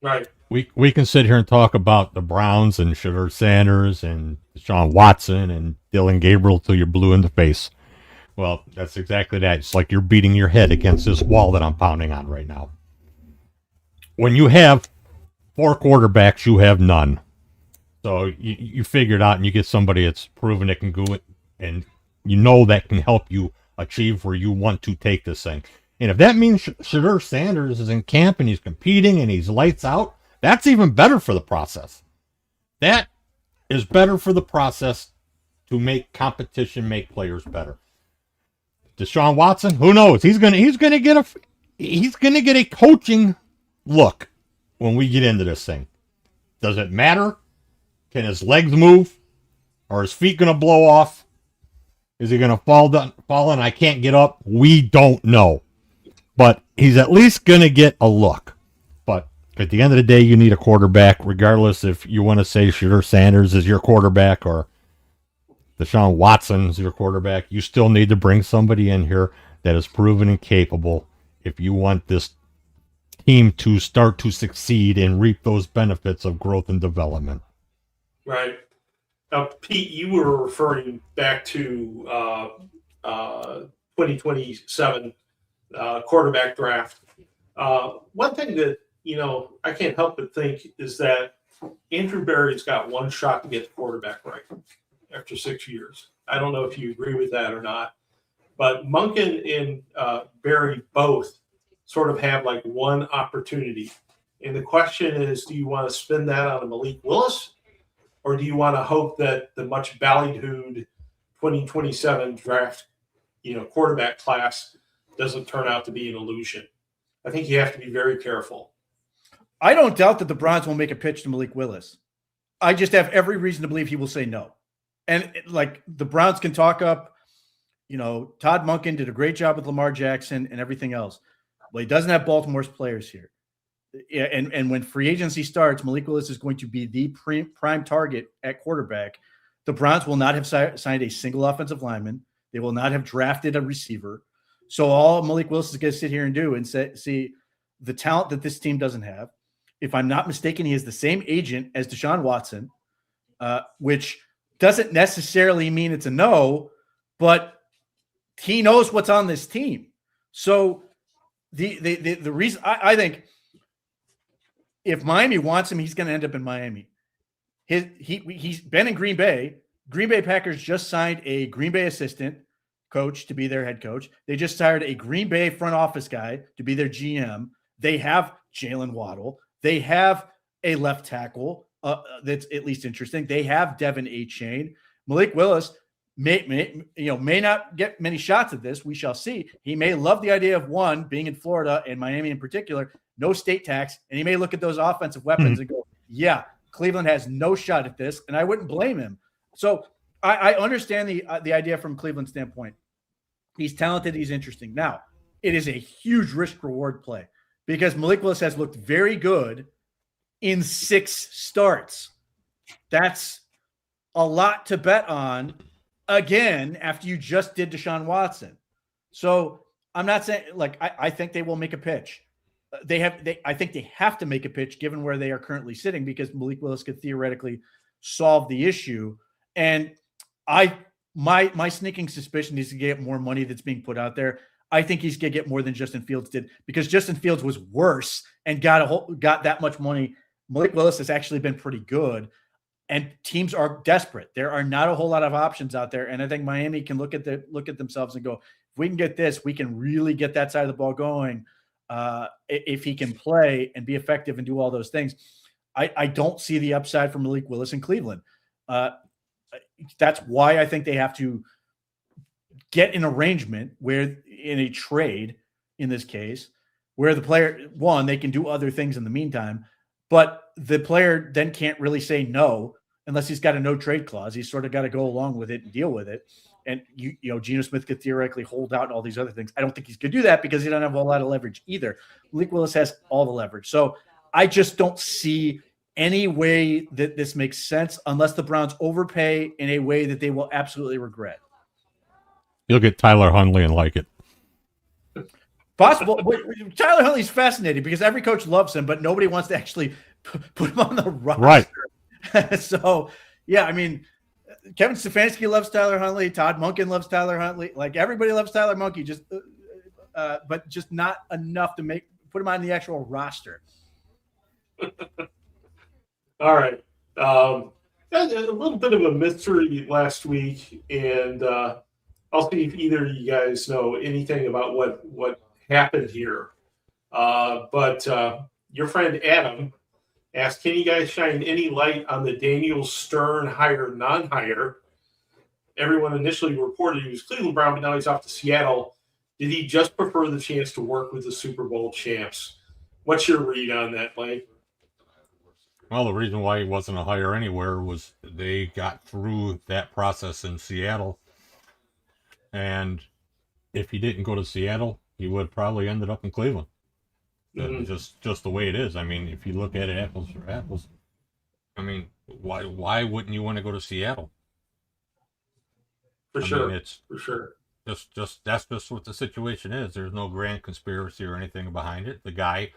Right. We can sit here and talk about the Browns and Shedeur Sanders and Deshaun Watson and Dylan Gabriel till you're blue in the face. Well, that's exactly that. It's like you're beating your head against this wall that I'm pounding on right now. When you have 4 quarterbacks, you have none. So you figure it out and you get somebody that's proven it can do it and that can help you achieve where you want to take this thing. And if that means Shadur Sanders is in camp and he's competing and he's lights out, that's even better for the process. That is better for the process to make competition, make players better. Deshaun Watson, who knows? He's gonna get a coaching look when we get into this thing. Does it matter? Can his legs move? Are his feet gonna blow off? Is he gonna fall and I can't get up? We don't know. But he's at least gonna get a look. But at the end of the day, you need a quarterback, regardless if you want to say Shadur Sanders is your quarterback or Deshaun Watson is your quarterback. You still need to bring somebody in here that is proven and capable if you want this team to start to succeed and reap those benefits of growth and development. Right. Now, Pete, you were referring back to 2027 quarterback draft. One thing that, I can't help but think is that Andrew Berry's got one shot to get the quarterback right after 6 years. I don't know if you agree with that or not, but Monken and Berry both sort of have like one opportunity. And the question is, do you want to spend that on a Malik Willis, or do you want to hope that the much ballyhooed 2027 draft, quarterback class doesn't turn out to be an illusion? I think you have to be very careful. I don't doubt that the Browns will make a pitch to Malik Willis. I just have every reason to believe he will say no. And like the Browns can talk up, Todd Monken did a great job with Lamar Jackson and everything else. Well, he doesn't have Baltimore's players here. And when free agency starts, Malik Willis is going to be the prime target at quarterback. The Browns will not have signed a single offensive lineman. They will not have drafted a receiver. So all Malik Willis is going to sit here and do and see the talent that this team doesn't have. If I'm not mistaken, he is the same agent as Deshaun Watson, which doesn't necessarily mean it's a no, but he knows what's on this team. So the reason I think if Miami wants him, he's going to end up in Miami. He's been in Green Bay. Green Bay Packers just signed a Green Bay assistant coach to be their head coach. They just hired a Green Bay front office guy to be their GM. They have Jalen Waddle. They have a left tackle that's at least interesting. They have Devin A-Chain. Malik Willis may not get many shots at this. We shall see. He may love the idea of one being in Florida and Miami in particular, no state tax, and he may look at those offensive weapons and go, yeah, Cleveland has no shot at this, and I wouldn't blame him. So I understand the idea from Cleveland's standpoint. He's talented. He's interesting. Now, it is a huge risk-reward play because Malik Willis has looked very good in 6 starts. That's a lot to bet on, again, after you just did Deshaun Watson. So I'm not saying, I think they will make a pitch. I think they have to make a pitch given where they are currently sitting because Malik Willis could theoretically solve the issue. And my sneaking suspicion is to get more money that's being put out there. I think he's going to get more than Justin Fields did because Justin Fields was worse and got that much money. Malik Willis has actually been pretty good, and teams are desperate. There are not a whole lot of options out there, and I think Miami can look at themselves and go, if we can get this, we can really get that side of the ball going. If he can play and be effective and do all those things, I don't see the upside for Malik Willis in Cleveland. That's why I think they have to get an arrangement where in a trade, in this case, where the player, one, they can do other things in the meantime, but the player then can't really say no unless he's got a no trade clause. He's sort of got to go along with it and deal with it. And Geno Smith could theoretically hold out and all these other things. I don't think he's going to do that because he doesn't have a lot of leverage either. Malik Willis has all the leverage. So I just don't see any way that this makes sense unless the Browns overpay in a way that they will absolutely regret. You'll get Tyler Huntley and like it. Possible. Tyler Huntley's fascinating because every coach loves him, but nobody wants to actually put him on the roster. Right. So, yeah, I mean, Kevin Stefanski loves Tyler Huntley. Todd Monken loves Tyler Huntley. Like everybody loves Tyler Monken, but just not enough to put him on the actual roster. All right. A little bit of a mystery last week, and I'll see if either of you guys know anything about what happened here. But your friend Adam asked, "Can you guys shine any light on the Daniel Stern hire non-hire? Everyone initially reported he was Cleveland Brown, but now he's off to Seattle. Did he just prefer the chance to work with the Super Bowl champs?" What's your read on that, Blake? Well, the reason why he wasn't a hire anywhere was they got through that process in Seattle, and if he didn't go to Seattle, he would have probably ended up in Cleveland. Mm-hmm. Just the way it is. I mean, if you look at it apples for apples, I mean, why wouldn't you want to go to Seattle? For I sure. mean, it's For sure. just that's just what the situation is. There's no grand conspiracy or anything behind it. The guy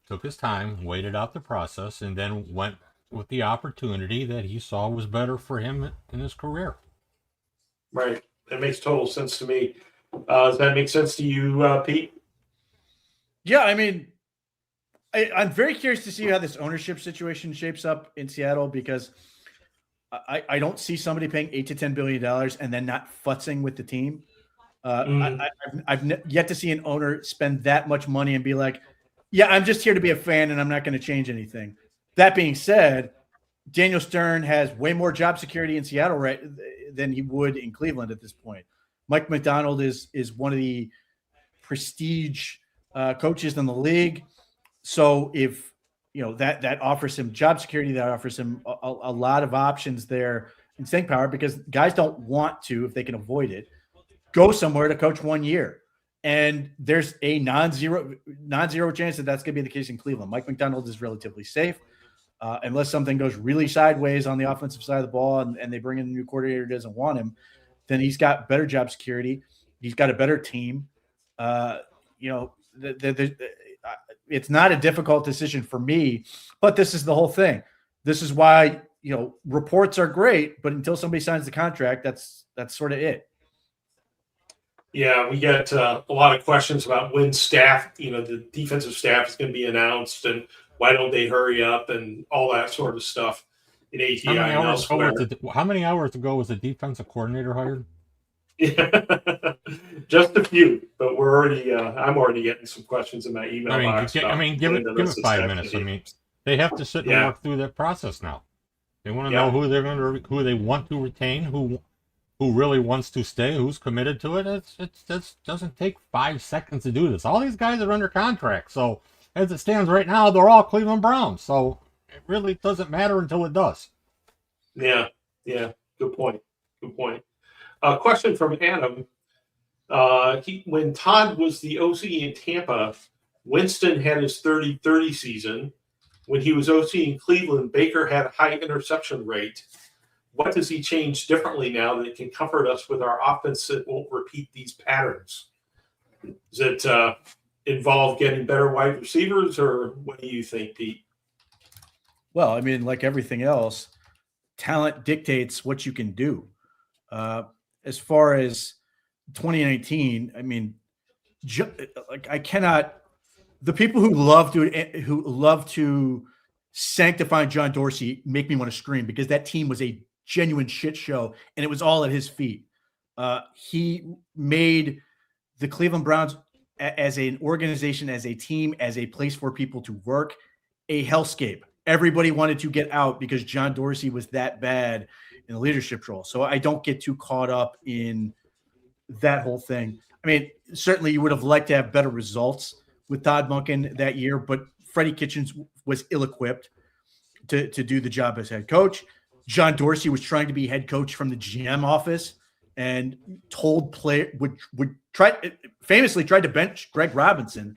took his time, waited out the process, and then went with the opportunity that he saw was better for him in his career. Right. That makes total sense to me. Does that make sense to you, Pete? Yeah, I mean, I'm very curious to see how this ownership situation shapes up in Seattle because I don't see somebody paying $8 to $10 billion and then not futzing with the team. I've yet to see an owner spend that much money and be like, yeah, I'm just here to be a fan and I'm not going to change anything. That being said, Daniel Stern has way more job security in Seattle than he would in Cleveland at this point. Mike McDonald is one of the prestige coaches in the league. So if that offers him job security, that offers him a lot of options there in staying power because guys don't want to, if they can avoid it, go somewhere to coach 1 year. And there's a non-zero chance that that's going to be the case in Cleveland. Mike McDonald is relatively safe. Unless something goes really sideways on the offensive side of the ball and they bring in a new coordinator who doesn't want him, then he's got better job security. He's got a better team. It's not a difficult decision for me, but this is the whole thing. This is why, reports are great, but until somebody signs the contract, that's sort of it. Yeah, we get a lot of questions about when the defensive staff is going to be announced and why don't they hurry up and all that sort of stuff in ATI and elsewhere. How many hours ago was the defensive coordinator hired? Yeah, just a few, but we're already. I'm already getting some questions in my email box. Give it 5 minutes. I mean, they have to sit and work through that process now. They want to know who they want to retain, who really wants to stay, who's committed to it. It doesn't take 5 seconds to do this. All these guys are under contract, so as it stands right now, they're all Cleveland Browns. So it really doesn't matter until it does. Yeah. Good point. A question from Adam. When Todd was the OC in Tampa, Winston had his 30-30 season. When he was OC in Cleveland, Baker had a high interception rate. What does he change differently now that can comfort us with our offense that won't repeat these patterns? Does it involve getting better wide receivers, or what do you think, Pete? Well, I mean, like everything else, talent dictates what you can do. As far as 2019, I mean, I cannot. The people who love to sanctify John Dorsey make me want to scream because that team was a genuine shit show and it was all at his feet. He made the Cleveland Browns as an organization, as a team, as a place for people to work, a hellscape. Everybody wanted to get out because John Dorsey was that bad in the leadership role. So I don't get too caught up in that whole thing. I mean, certainly you would have liked to have better results with Todd Monken that year, but Freddie Kitchens was ill-equipped to do the job as head coach. John Dorsey was trying to be head coach from the GM office and famously tried to bench Greg Robinson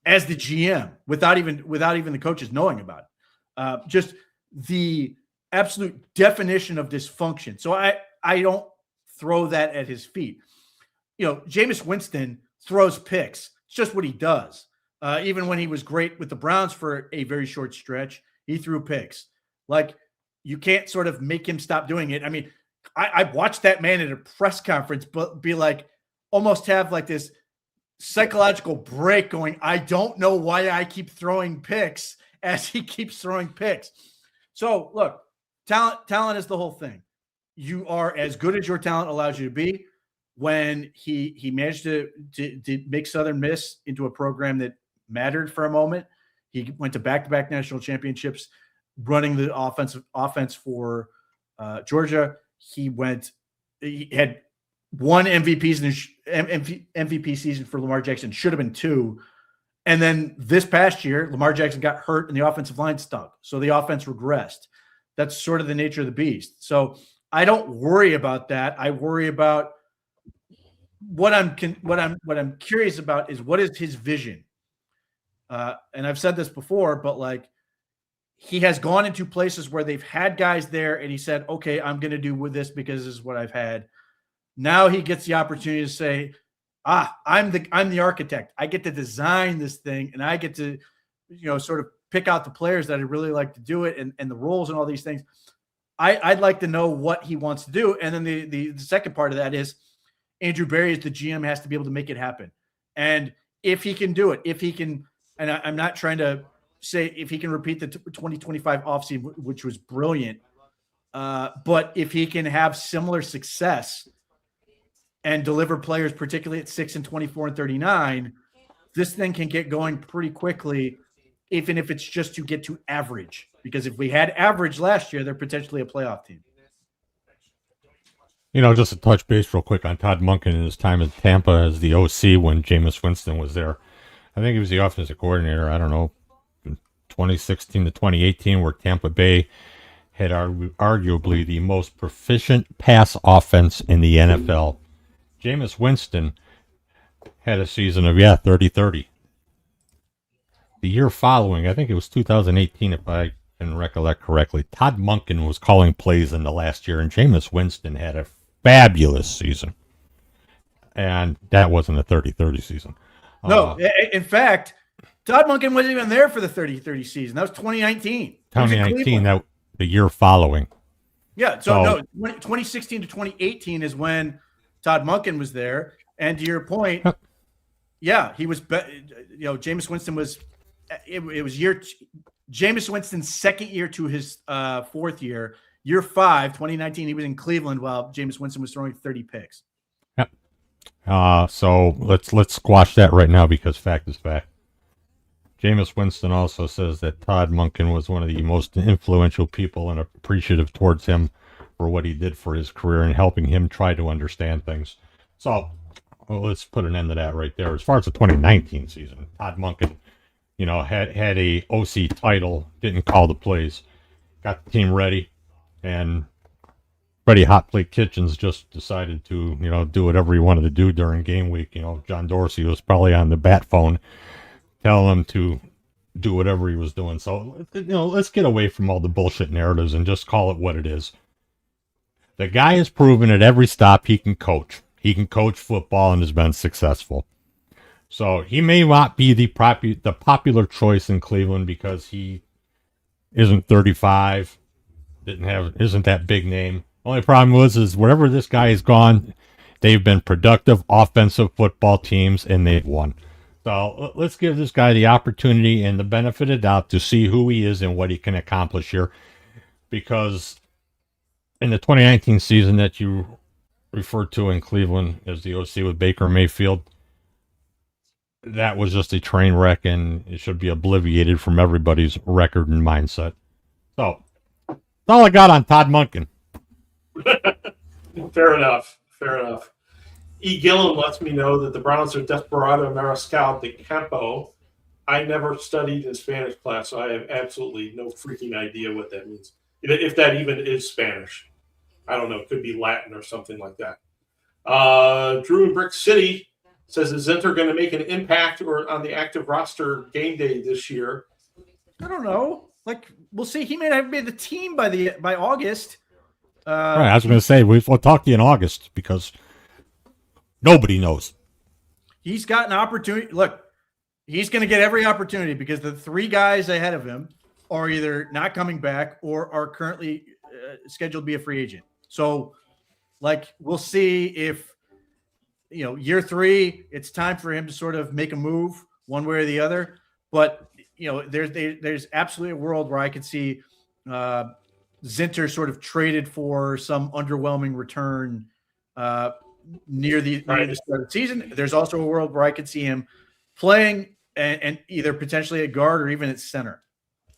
as the GM without even the coaches knowing about it. Just the absolute definition of dysfunction. So I don't throw that at his feet. Jameis Winston throws picks. It's just what he does. Even when he was great with the Browns for a very short stretch, he threw picks. Like, you can't sort of make him stop doing it. I mean, I watched that man at a press conference be like, almost have like this psychological break going, I don't know why I keep throwing picks as he keeps throwing picks. So look, talent is the whole thing. You are as good as your talent allows you to be. when he managed to make Southern Miss into a program that mattered for a moment. He went to back-to-back national championships, running the offense for Georgia. He had one MVP season for Lamar Jackson. Should have been two. And then this past year, Lamar Jackson got hurt and the offensive line stunk. So the offense regressed. That's sort of the nature of the beast. So I don't worry about that. I worry about what I'm curious about is what is his vision. And I've said this before, but like he has gone into places where they've had guys there and he said, okay, I'm going to do with this because this is what I've had. Now he gets the opportunity to say, I'm the architect. I get to design this thing and I get to, sort of pick out the players that I really like to do it and the roles and all these things. I'd like to know what he wants to do. And then the second part of that is Andrew Berry as the GM has to be able to make it happen. And if he can do it, if he can, and I'm not trying to say if he can repeat the 2025 offseason, which was brilliant, but if he can have similar success and deliver players, particularly at 6 and 24 and 39, this thing can get going pretty quickly, even if it's just to get to average. Because if we had average last year, they're potentially a playoff team. Just to touch base real quick on Todd Monken and his time in Tampa as the OC when Jameis Winston was there. I think he was the offensive coordinator, I don't know, 2016 to 2018, where Tampa Bay had arguably the most proficient pass offense in the NFL. Jameis Winston had a season of, 30-30. The year following, I think it was 2018, if I can recollect correctly, Todd Monken was calling plays in the last year, and Jameis Winston had a fabulous season. And that wasn't a 30-30 season. No, in fact, Todd Monken wasn't even there for the 30-30 season. That was 2019. 2019, that the year following. Yeah, so 2016 to 2018 is when Todd Monken was there. And to your point, yeah, he was, Jameis Winston was, it was Jameis Winston's second year to his fourth year. Year 5, 2019, he was in Cleveland while Jameis Winston was throwing 30 picks. Yep. So let's squash that right now because fact is fact. Jameis Winston also says that Todd Monken was one of the most influential people and appreciative towards him for what he did for his career and helping him try to understand things. So let's put an end to that right there. As far as the 2019 season, Todd Monken, had a OC title, didn't call the plays, got the team ready, and Freddie Hot Plate Kitchens just decided to, do whatever he wanted to do during game week. John Dorsey was probably on the bat phone telling him to do whatever he was doing. So, let's get away from all the bullshit narratives and just call it what it is. The guy has proven at every stop he can coach. He can coach football and has been successful. So he may not be the popular choice in Cleveland because he isn't 35, isn't that big name. Only problem is wherever this guy has gone, they've been productive offensive football teams and they've won. So let's give this guy the opportunity and the benefit of doubt to see who he is and what he can accomplish here. Because in the 2019 season that you referred to in Cleveland as the OC with Baker Mayfield, that was just a train wreck and it should be obliterated from everybody's record and mindset. So that's all I got on Todd Monken. Fair enough. E. Gillen lets me know that the Browns are Desperado Mariscal de Campo. I never studied in Spanish class, so I have absolutely no freaking idea what that means. If that even is Spanish. I don't know. It could be Latin or something like that. Drew in Brick City says, is Zinter going to make an impact or on the active roster game day this year? I don't know. We'll see. He may not have made the team by August. Right, I was going to say, we'll talk to you in August because nobody knows. He's got an opportunity. Look, he's going to get every opportunity because the 3 guys ahead of him are either not coming back or are currently scheduled to be a free agent. So, we'll see if, year 3, it's time for him to sort of make a move one way or the other. But, there's absolutely a world where I could see Zinter sort of traded for some underwhelming return near the Right. start of the season. There's also a world where I could see him playing and either potentially at guard or even at center.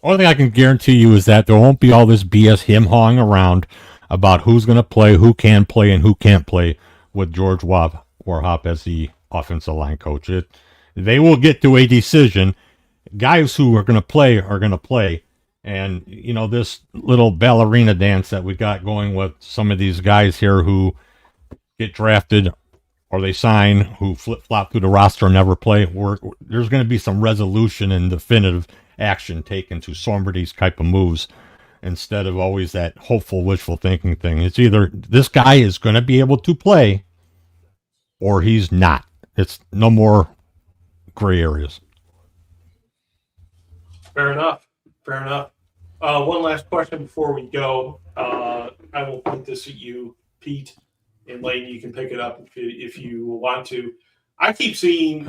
Only thing I can guarantee you is that there won't be all this BS him hawing around about who's going to play, who can play, and who can't play with George Warhop as the offensive line coach. They will get to a decision. Guys who are going to play are going to play. And, this little ballerina dance that we got going with some of these guys here who get drafted or they sign, who flip-flop through the roster and never play, there's going to be some resolution and definitive action taken to some of these type of moves instead of always that hopeful, wishful thinking thing. It's either this guy is going to be able to play or he's not. It's no more gray areas. Fair enough. Fair enough. One last question before we go. I will point this at you, Pete, and Lane. You can pick it up if you want to. I keep seeing,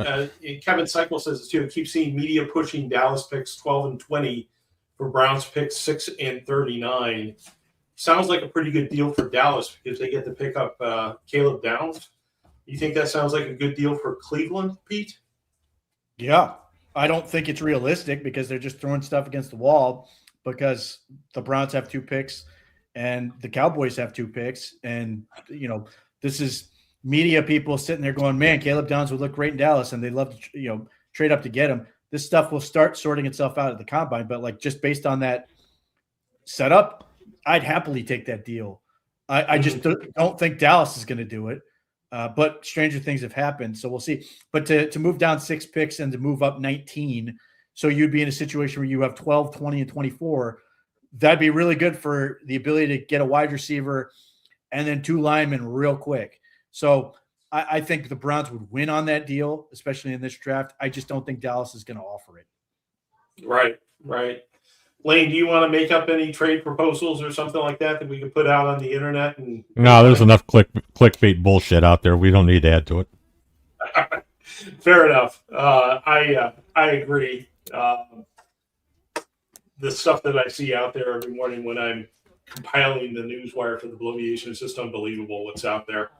Kevin Cycle says it too, I keep seeing media pushing Dallas picks 12 and 20 for Browns picks 6 and 39. Sounds like a pretty good deal for Dallas because they get to pick up Caleb Downs. You think that sounds like a good deal for Cleveland, Pete? Yeah. I don't think it's realistic because they're just throwing stuff against the wall because the Browns have 2 picks and the Cowboys have 2 picks. And, this is media people sitting there going, man, Caleb Downs would look great in Dallas and they'd love to, trade up to get him. This stuff will start sorting itself out at the combine. But just based on that setup, I'd happily take that deal. I just don't think Dallas is going to do it. But stranger things have happened, so we'll see. But to move down 6 picks and to move up 19, so you'd be in a situation where you have 12, 20, and 24. That'd be really good for the ability to get a wide receiver and then 2 linemen real quick. So I think the Browns would win on that deal, especially in this draft. I just don't think Dallas is going to offer it. Right. Lane, do you want to make up any trade proposals or something like that we could put out on the internet? No, there's enough clickbait bullshit out there. We don't need to add to it. Fair enough. I agree. The stuff that I see out there every morning when I'm compiling the news wire for the Bloviation is just unbelievable what's out there.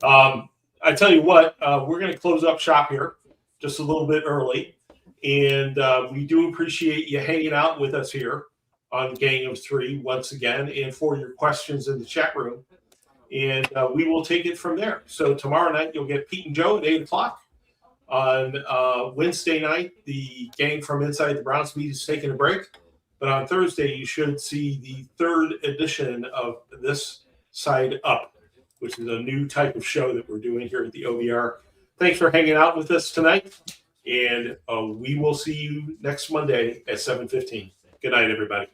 I tell you what, we're going to close up shop here just a little bit early. And we do appreciate you hanging out with us here on Gang of 3 once again and for your questions in the chat room. And we will take it from there. So tomorrow night, you'll get Pete and Joe at 8 o'clock. On Wednesday night, the gang from Inside the Browns Beat is taking a break. But on Thursday, you should see the 3rd edition of This Side Up, which is a new type of show that we're doing here at the OBR. Thanks for hanging out with us tonight. And we will see you next Monday at 7:15. Good night, everybody.